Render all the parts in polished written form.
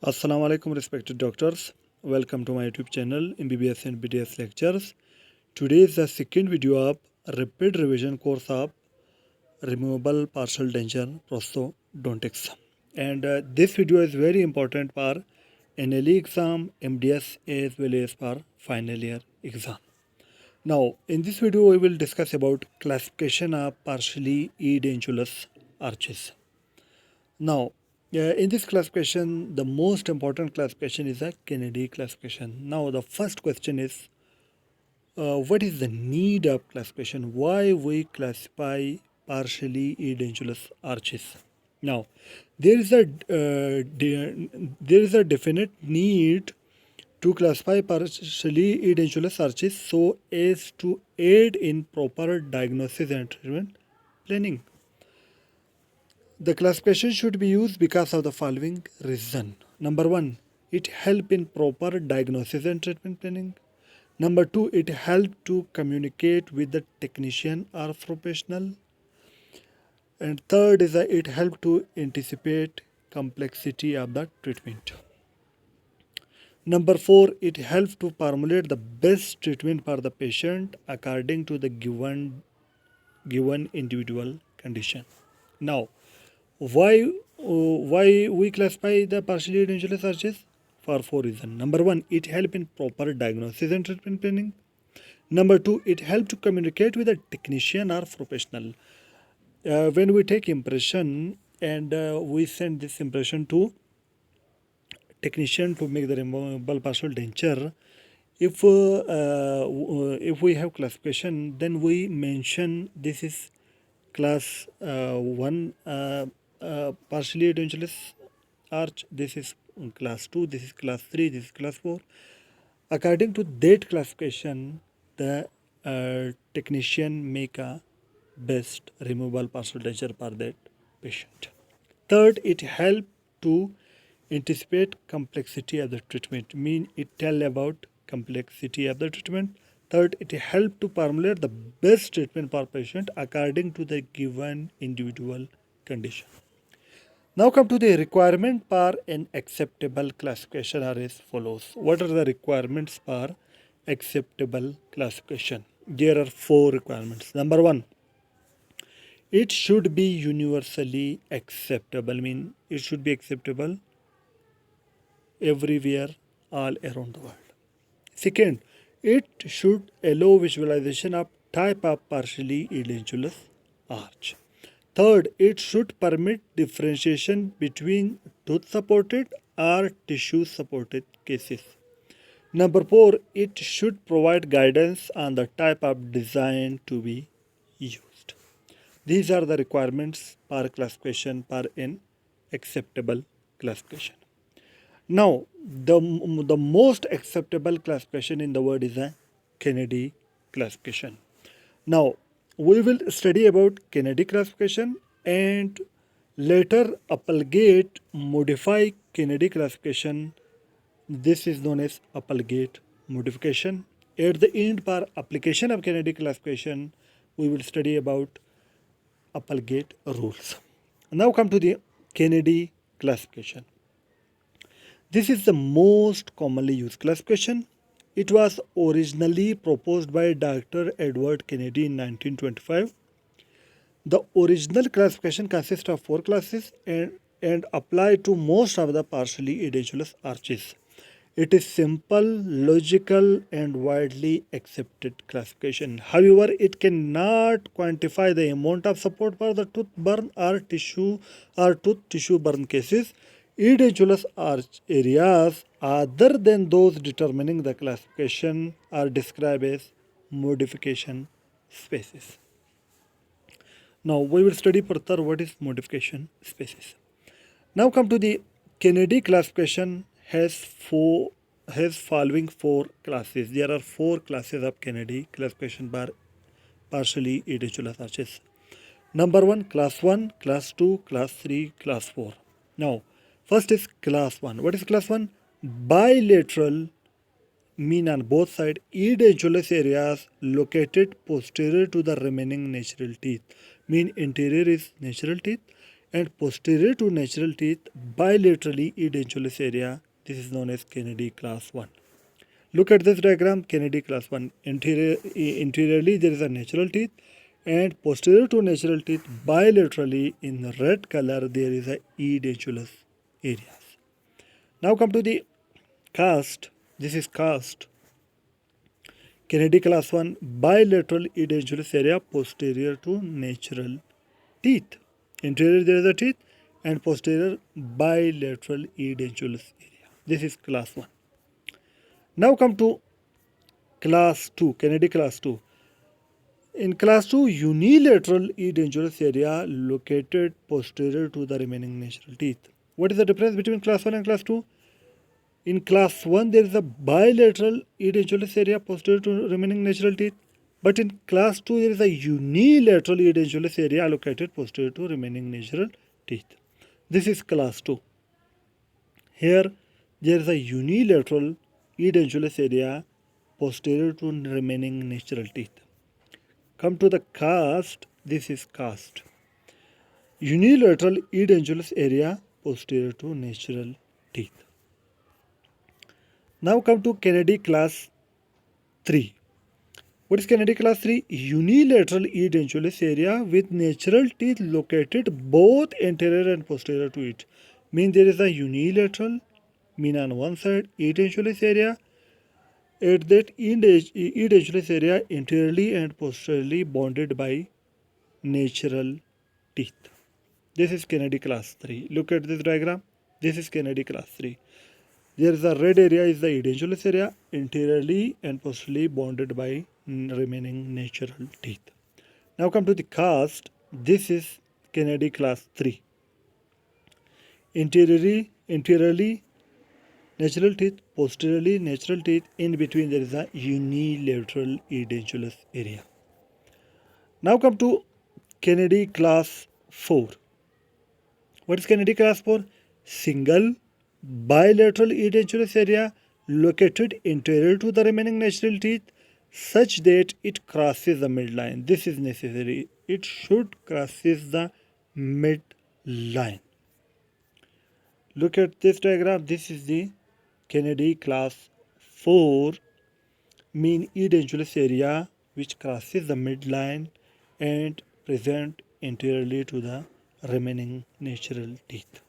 Assalamu alaikum respected doctors. Welcome to my YouTube channel Mbbs and BDS lectures. Today is the second video of rapid revision course of removable partial denture prosthodotics. And this video is very important for NLE exam, MDS as well as for final year exam. Now in this video we will discuss about classification of partially edentulous arches. Now, in this classification, the most important classification is a Kenedy classification. Now, the first question is, what is the need of classification? Why we classify partially edentulous arches? Now, there is a definite need to classify partially edentulous arches so as to aid in proper diagnosis and treatment planning. The classification should be used because of the following reason. Number one, it helps in proper diagnosis and treatment planning. Number two, it helps to communicate with the technician or professional. And third is that it helps to anticipate complexity of the treatment. Number four, it helps to formulate the best treatment for the patient according to the given individual condition. Now, why we classify the partially edentulous arches? For four reasons. Number one, it helps in proper diagnosis and treatment planning. Number two, it helps to communicate with a technician or professional. When we take impression and we send this impression to technician to make the removable partial denture, if we have classification, then we mention this is class 1 partially edentulous arch, this is class 2, this is class 3, this is class 4. According to that classification, the technician make a best removable partial denture for that patient. Third, it help to anticipate complexity of the treatment, mean it tell about complexity of the treatment. Third, it help to formulate the best treatment for patient according to the given individual condition. Now come to the requirement for an acceptable classification are as follows. What are the requirements for acceptable classification? There are four requirements. Number one, it should be universally acceptable, mean it should be acceptable everywhere, all around the world. Second, it should allow visualization of type of partially edentulous arch. Third, it should permit differentiation between tooth-supported or tissue-supported cases. Number four, it should provide guidance on the type of design to be used. These are the requirements for classification for an acceptable classification. Now, the most acceptable classification in the world is a Kenedy classification. Now, we will study about Kenedy classification and later Applegate modify Kenedy classification. This is known as Applegate modification. At the end, for application of Kenedy classification, we will study about Applegate rules. Now come to the Kenedy classification. This is the most commonly used classification. It was originally proposed by Dr. Edward Kenedy in 1925. The original classification consists of four classes and apply to most of the partially edentulous arches. It is simple, logical, and widely accepted classification. However, it cannot quantify the amount of support for the tooth burn or tooth tissue burn cases. Edentulous arch areas other than those determining the classification are described as modification spaces. Now we will study further what is modification spaces. Now come to the Kenedy classification has following four classes. There are four classes of Kenedy classification by partially edentulous arches. Number one, class 1, class 2, class 3, class 4. Now, first is class 1. What is class 1? Bilateral, mean on both sides, edentulous areas located posterior to the remaining natural teeth. Mean anterior is natural teeth and posterior to natural teeth bilaterally edentulous area. This is known as Kennedy class 1. Look at this diagram, Kennedy class 1. Interiorly there is a natural teeth, and posterior to natural teeth bilaterally in red color there is a edentulous areas. Now come to the cast. This is cast. Kenedy class 1 bilateral edentulous area posterior to natural teeth. Interior there is a teeth and posterior bilateral edentulous area. This is class 1. Now come to class 2, Kenedy class 2. In class 2, unilateral edentulous area located posterior to the remaining natural teeth. What is the difference between class 1 and class 2? In class 1, there is a bilateral edentulous area posterior to remaining natural teeth. But in class 2, there is a unilateral edentulous area located posterior to remaining natural teeth. This is class 2. Here, there is a unilateral edentulous area posterior to remaining natural teeth. Come to the cast. This is cast. Unilateral edentulous area posterior to natural teeth. Now come to Kenedy class 3. What is Kenedy class 3? Unilateral edentulous area with natural teeth located both anterior and posterior to it. Mean there is a unilateral, mean on one side, edentulous area. At that edentulous area anteriorly and posteriorly bonded by natural teeth. This is Kenedy class 3. Look at this diagram. This is Kenedy class 3. There is a red area is the edentulous area anteriorly and posteriorly bonded by remaining natural teeth. Now come to the cast. This is Kenedy class 3. Anteriorly natural teeth, posteriorly natural teeth, in between there is a unilateral edentulous area. Now come to Kenedy class 4. What is Kenedy class 4? Single bilateral edentulous area located anterior to the remaining natural teeth such that it crosses the midline. This is necessary. It should crosses the midline. Look at this diagram. This is the Kenedy class 4 mean edentulous area which crosses the midline and present anteriorly to the remaining natural teeth.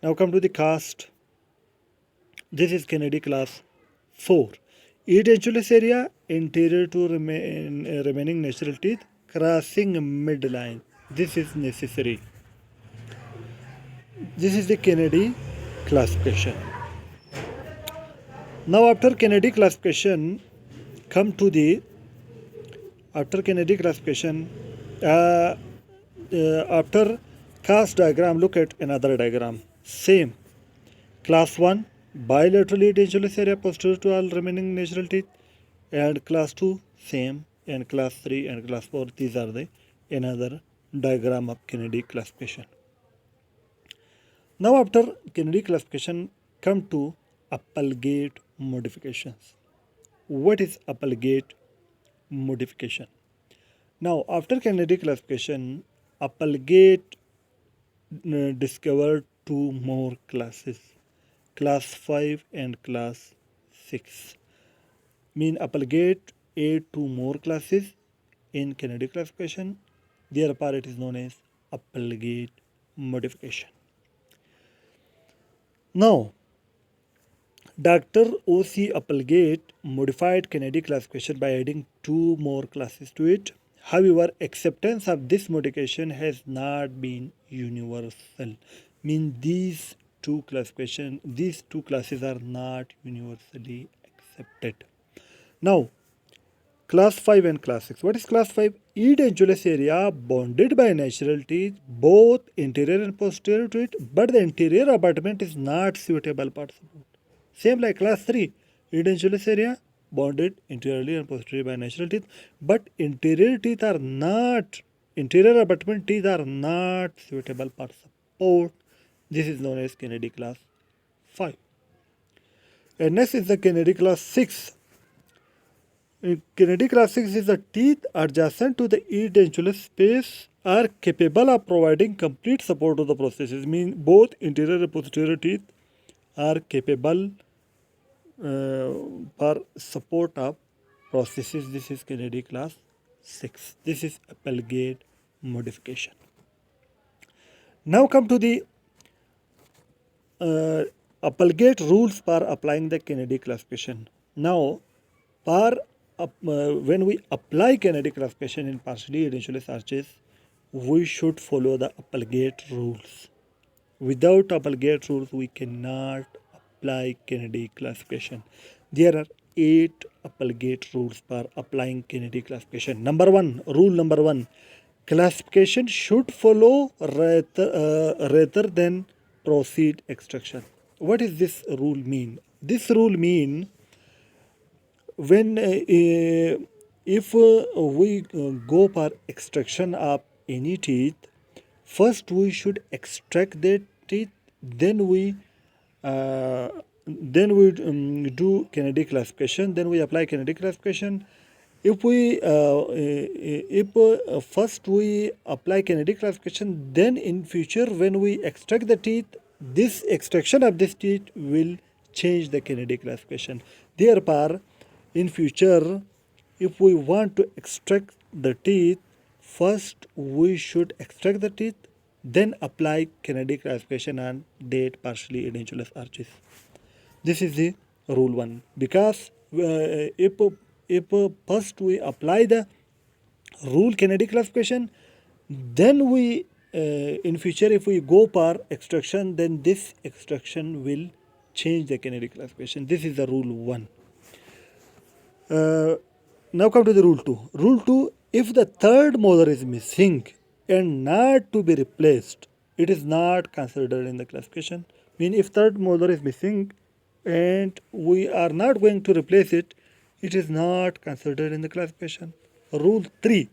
Now come to the cast. This is Kenedy class 4. Edentulous area anterior to remaining natural teeth crossing midline. This is necessary. This is the Kenedy classification. Now after Kenedy classification, come to the after cast diagram, look at another diagram. Same. Class 1, bilateral edentulous area posterior to all remaining natural teeth. And class 2, same. And class 3 and class 4, these are the another diagram of Kenedy classification. Now after Kenedy classification, come to applegate modifications. What is applegate modification? Now after Kenedy classification, applegate discovered two more classes, class 5 and class 6. Mean applegate add two more classes in Kenedy classification. Therefore it is known as applegate modification. Now Dr. O.C. Applegate modified Kenedy classification by adding two more classes to it. However, acceptance of this modification has not been universal. Mean these two classes are not universally accepted. Now, class 5 and class 6. What is class 5? Edentulous area bonded by natural teeth, both anterior and posterior to it, but the anterior abutment is not suitable part support. Same like class 3. Edentulous area bonded anteriorly and posteriorly by natural teeth, but anterior abutment teeth are not suitable for support. This is known as Kenedy class 5. And next is the Kenedy class 6. In Kenedy class 6 is the teeth adjacent to the edentulous space are capable of providing complete support to the processes. Mean both interior and posterior teeth are capable for support of processes. This is Keneddy class 6. This is applegate modification. Now come to the applegate rules for applying the Keneddy classification. Now, when we apply Keneddy classification in partially edentulous arches, we should follow the applegate rules. Without applegate rules, we cannot apply Keneddy classification. There are 8 applegate rules for applying Keneddy classification. Rule number 1, classification should follow rather than proceed extraction. What does this rule mean? This rule means when if we go for extraction of any teeth, first we should extract the teeth, then we do Keneddy classification, then we apply Keneddy classification. If we first we apply Keneddy classification, then in future when we extract the teeth, this extraction of this teeth will change the Keneddy classification. Therefore, in future, if we want to extract the teeth, first we should extract the teeth, then apply Keneddy classification on dead partially edentulous arches. This is the rule 1. Because if first we apply the rule Keneddy classification, then we in future if we go for extraction, then this extraction will change the Keneddy classification. This is the rule 1. Now come to the rule 2. Rule 2, if the third molar is missing and not to be replaced, it is not considered in the classification. Mean if third molar is missing and we are not going to replace it, it is not considered in the classification. Rule 3,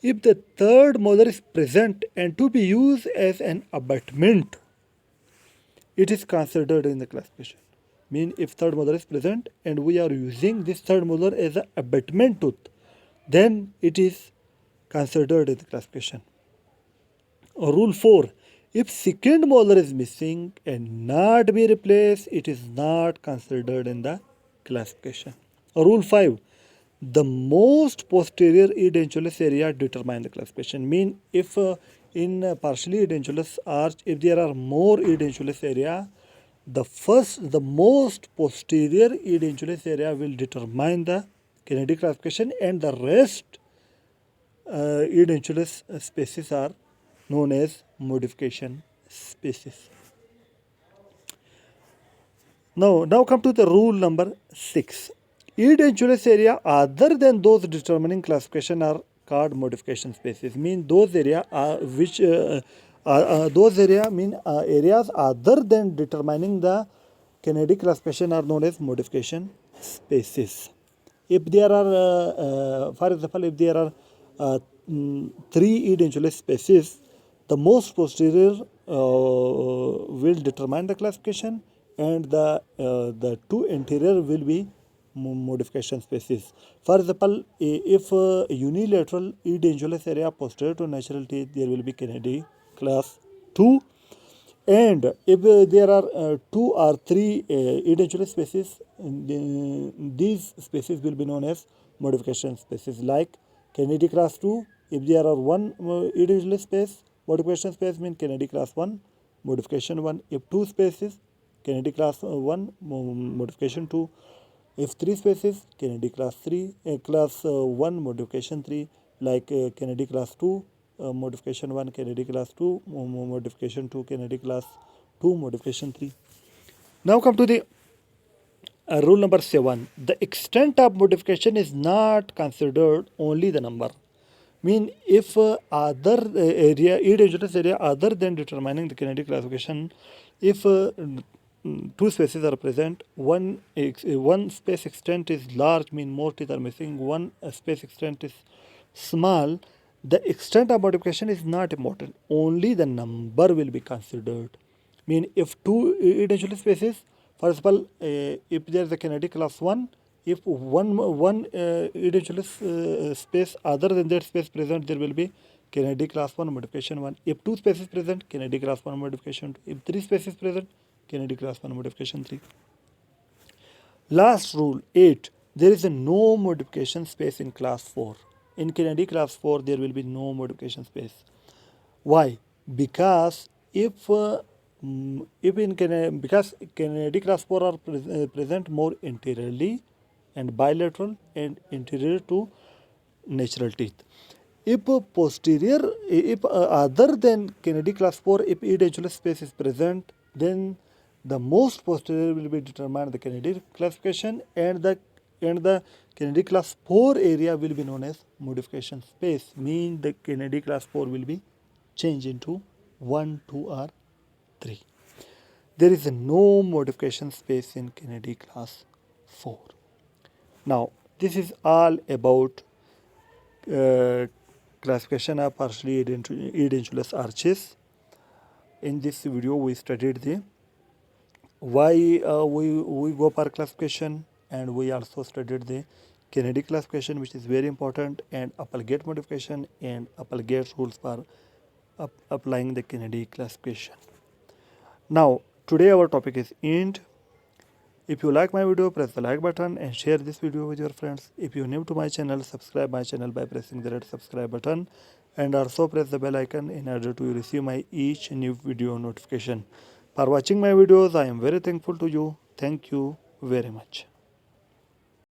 if the third molar is present and to be used as an abutment, it is considered in the classification. Mean if third molar is present and we are using this third molar as an abutment tooth, then it is considered in the classification. Rule 4, if second molar is missing and not be replaced, it is not considered in the classification. Rule 5, the most posterior edentulous area determine the classification. Mean if in partially edentulous arch, if there are more edentulous area, the most posterior edentulous area will determine the Keneddy classification, and the rest edentulous spaces are known as modification spaces. Now come to the rule number 6. Edentulous area other than those determining classification are called modification spaces. Mean those area areas other than determining the Keneddy classification are known as modification spaces. If there are, for example, if there are 3 edentulous spaces, the most posterior will determine the classification, and the 2 anterior will be modification spaces. For example, if unilateral edentulous area posterior to natural teeth, there will be Keneddy class 2, and if there are 2 or 3 edentulous spaces, these spaces will be known as modification spaces, like Keneddy class 2. If there are 1 edentulous space, modification space means Keneddy class 1, modification 1. If 2 spaces, Keneddy class 1, modification 2. If 3 spaces, Keneddy class 3, class 1, modification 3, like Keneddy class 2, modification 1, Keneddy class 2, modification 2, Keneddy class 2, modification 3. Now come to the rule number 7. The extent of modification is not considered, only the number. Mean if other area, edentulous area other than determining the Keneddy classification, if 2 spaces are present, one space extent is large, mean more teeth are missing, one space extent is small, the extent of modification is not important, only the number will be considered. Mean if 2 edentulous spaces, for example, if there is a Keneddy class 1, if one edentulous space other than that space present, there will be Kennedy class 1 modification 1. If 2 spaces present, Kennedy class 1 modification 2. If 3 spaces present, Kennedy class 1 modification 3. Last rule 8. There is a no modification space in class 4. In Kennedy class 4, there will be no modification space. Why? Because because Kennedy class 4 are present more anteriorly and bilateral and interior to natural teeth. If other than Kennedy class 4, if edentulous space is present, then the most posterior will be determined the Kennedy classification, and the Kennedy class 4 area will be known as modification space. Mean the Kennedy class 4 will be changed into 1, 2 or 3. There is no modification space in Kennedy class 4. Now this is all about classification of partially edentulous arches. In this video we studied the why we go for classification, and we also studied the Kennedy classification, which is very important, and applegate modification and applegate rules for applying the Kennedy classification. Now today our topic is end. If you like my video, press the like button and share this video with your friends. If you are new to my channel, subscribe my channel by pressing the red subscribe button, and also press the bell icon in order to receive my each new video notification. For watching my videos, I am very thankful to you. Thank you very much.